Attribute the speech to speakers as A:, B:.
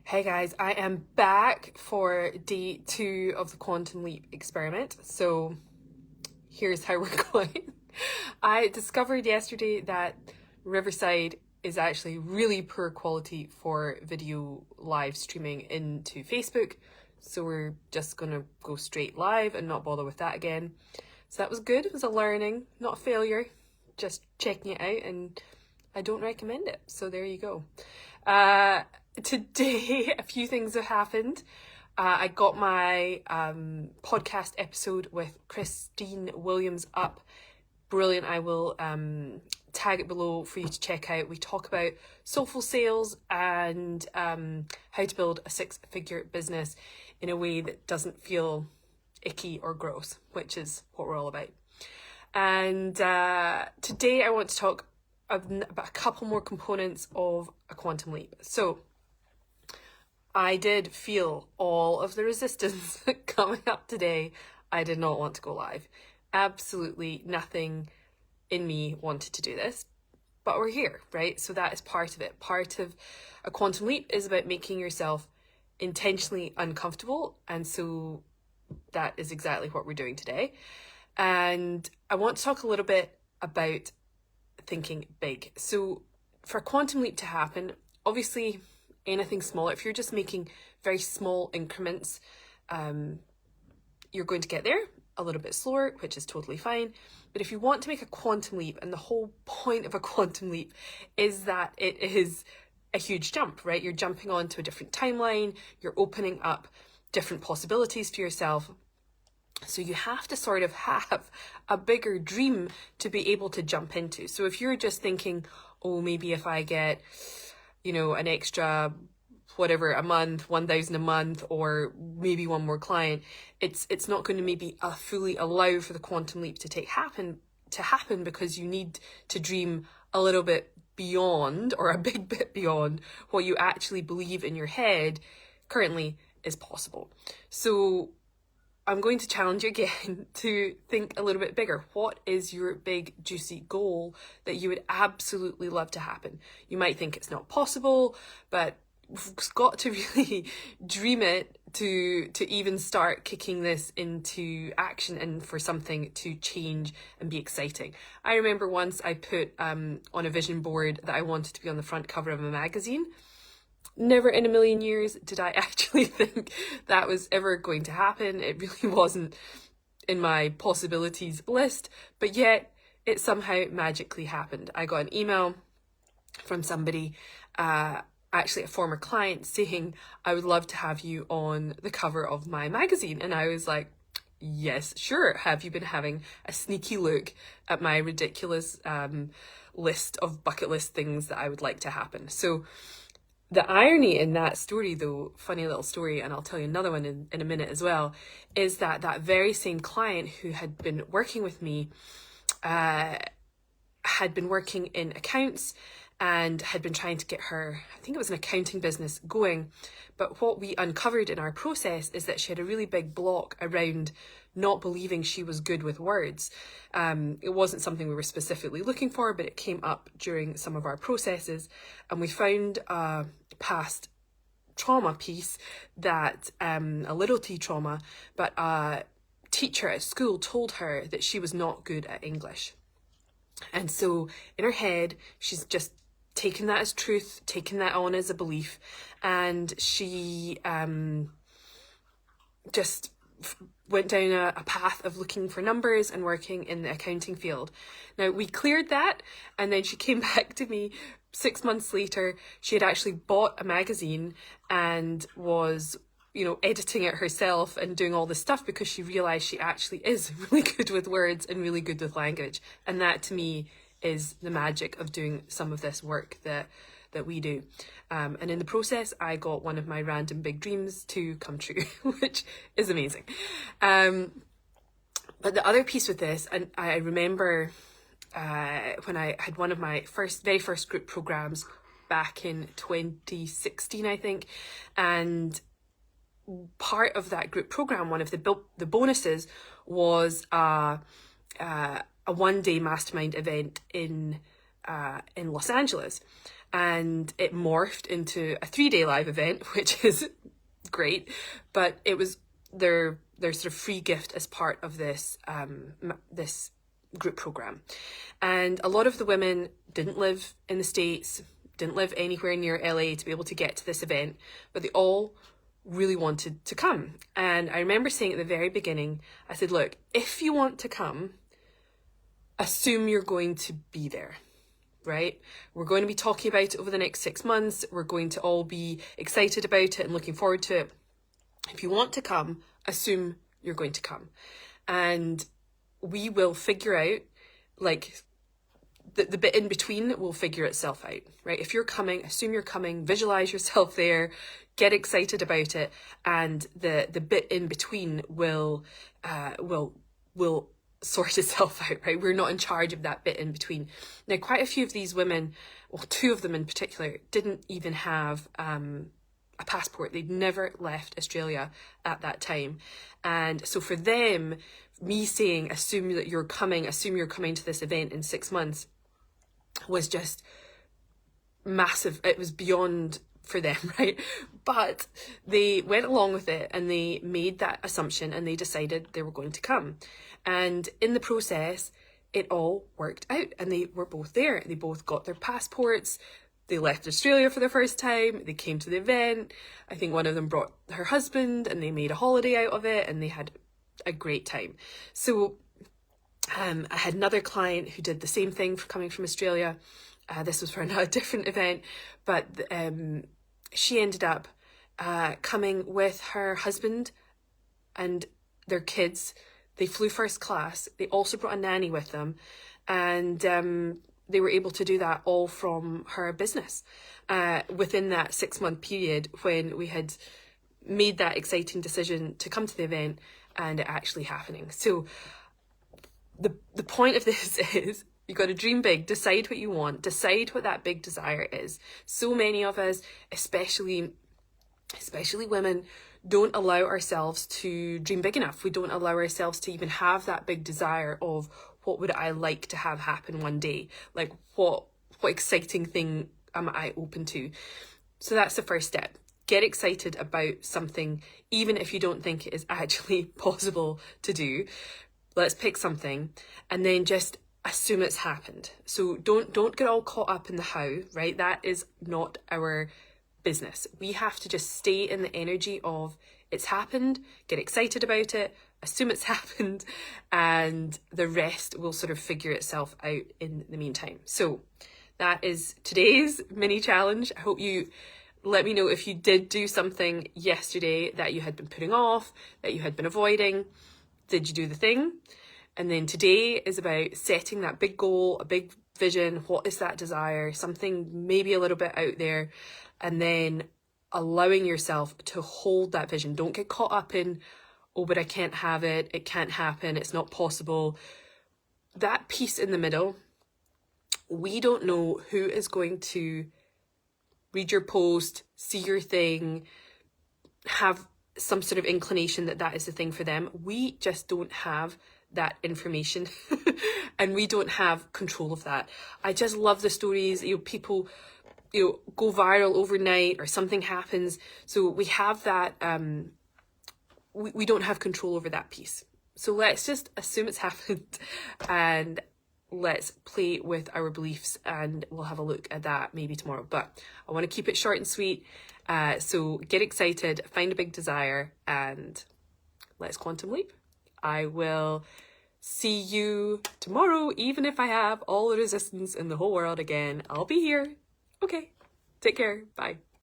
A: Hey guys, I am back for day 2 of the Quantum Leap experiment. So here's how we're going. I discovered yesterday that Riverside is actually really poor quality for video live streaming into Facebook. So we're just gonna go straight live and not bother with that again. So that was good. It was a learning, not a failure. Just checking it out, and I don't recommend it. So there you go. Today, a few things have happened. I got my podcast episode with Christine Williams up. Brilliant. I will tag it below for you to check out. We talk about soulful sales and how to build a 6-figure business in a way that doesn't feel icky or gross, which is what we're all about. And today I want to talk about a couple more components of a quantum leap. So I did feel all of the resistance coming up today. I did not want to go live. Absolutely nothing in me wanted to do this, but we're here, right? So that is part of it. Part of a quantum leap is about making yourself intentionally uncomfortable. And so that is exactly what we're doing today. And I want to talk a little bit about thinking big. So for a quantum leap to happen, obviously anything smaller, if you're just making very small increments, you're going to get there a little bit slower, which is totally fine. But if you want to make a quantum leap, and the whole point of a quantum leap is that it is a huge jump, right? You're jumping onto a different timeline, you're opening up different possibilities for yourself. So you have to sort of have a bigger dream to be able to jump into. So if you're just thinking, oh, maybe if I get, an extra whatever a month, 1,000 a month, or maybe one more client, it's not going to maybe fully allow for the quantum leap to happen because you need to dream a little bit beyond, or a big bit beyond, what you actually believe in your head currently is possible. So I'm going to challenge you again to think a little bit bigger. What is your big, juicy goal that you would absolutely love to happen? You might think it's not possible, but we've got to really dream it to even start kicking this into action and for something to change and be exciting. I remember once I put on a vision board that I wanted to be on the front cover of a magazine. Never in a million years did I actually think that was ever going to happen. It really wasn't in my possibilities list, but yet it somehow magically happened. I got an email from somebody, actually a former client, saying, I would love to have you on the cover of my magazine. And I was like, yes, sure. Have you been having a sneaky look at my ridiculous list of bucket list things that I would like to happen? So the irony in that story, though, funny little story, and I'll tell you another one in a minute as well, is that very same client who had been working with me had been working in accounts and had been trying to get her, I think it was an accounting business, going. But what we uncovered in our process is that she had a really big block around not believing she was good with words. It wasn't something we were specifically looking for, but it came up during some of our processes, and we found a past trauma piece that, a little t trauma, but a teacher at school told her that she was not good at English. And so in her head, she's just taken that as truth, taken that on as a belief, and she just went down a path of looking for numbers and working in the accounting field. Now, we cleared that, and then she came back to me 6 months later. She had actually bought a magazine and was, editing it herself and doing all this stuff because she realized she actually is really good with words and really good with language. And that, to me, is the magic of doing some of this work that we do. And in the process, I got one of my random big dreams to come true, which is amazing. But the other piece with this, and I remember when I had one of my very first group programs back in 2016, I think, and part of that group program, one of the bonuses was a one-day mastermind event in Los Angeles. and it morphed into a 3-day live event, which is great, but it was their sort of free gift as part of this this group program. And a lot of the women didn't live in the States, didn't live anywhere near LA to be able to get to this event, but they all really wanted to come. And I remember saying at the very beginning, I said, look, if you want to come, assume you're going to be there, right? We're going to be talking about it over the next 6 months. We're going to all be excited about it and looking forward to it. If you want to come, assume you're going to come. And we will figure out, like, the bit in between will figure itself out, right? If you're coming, assume you're coming, visualize yourself there, get excited about it, and the bit in between will sort itself out, right? We're not in charge of that bit in between. Now, quite a few of these women, well, 2 of them in particular, didn't even have a passport. They'd never left Australia at that time. And so for them, me saying, assume you're coming to this event in 6 months, was just massive. It was beyond for them, right? But they went along with it and they made that assumption and they decided they were going to come. And in the process, it all worked out and they were both there. They both got their passports. They left Australia for the first time. They came to the event. I think one of them brought her husband and they made a holiday out of it and they had a great time. So I had another client who did the same thing for coming from Australia. This was for a different event, but she ended up coming with her husband and their kids. They flew first class. They also brought a nanny with them, and they were able to do that all from her business within that 6-month period when we had made that exciting decision to come to the event and it actually happening. So the point of this is you got to dream big, decide what you want, decide what that big desire is. So many of us, especially women, don't allow ourselves to dream big enough. We don't allow ourselves to even have that big desire of what would I like to have happen one day? Like what exciting thing am I open to? So that's the first step. Get excited about something, even if you don't think it is actually possible to do. Let's pick something and then just assume it's happened. So don't get all caught up in the how, right? That is not our business. We have to just stay in the energy of it's happened, get excited about it, assume it's happened, and the rest will sort of figure itself out in the meantime. So that is today's mini challenge. I hope you let me know if you did do something yesterday that you had been putting off, that you had been avoiding. Did you do the thing? And then today is about setting that big goal, a big vision. What is that desire? Something maybe a little bit out there. And then allowing yourself to hold that vision. Don't get caught up in, oh, but I can't have it. It can't happen. It's not possible. That piece in the middle, we don't know who is going to read your post, see your thing, have some sort of inclination that that is the thing for them. We just don't have that information and we don't have control of that. I just love the stories, people, go viral overnight or something happens. So we have that, we don't have control over that piece. So let's just assume it's happened and let's play with our beliefs, and we'll have a look at that maybe tomorrow. But I want to keep it short and sweet. So get excited, find a big desire, and let's quantum leap. I will see you tomorrow. Even if I have all the resistance in the whole world again, I'll be here. Okay, take care. Bye.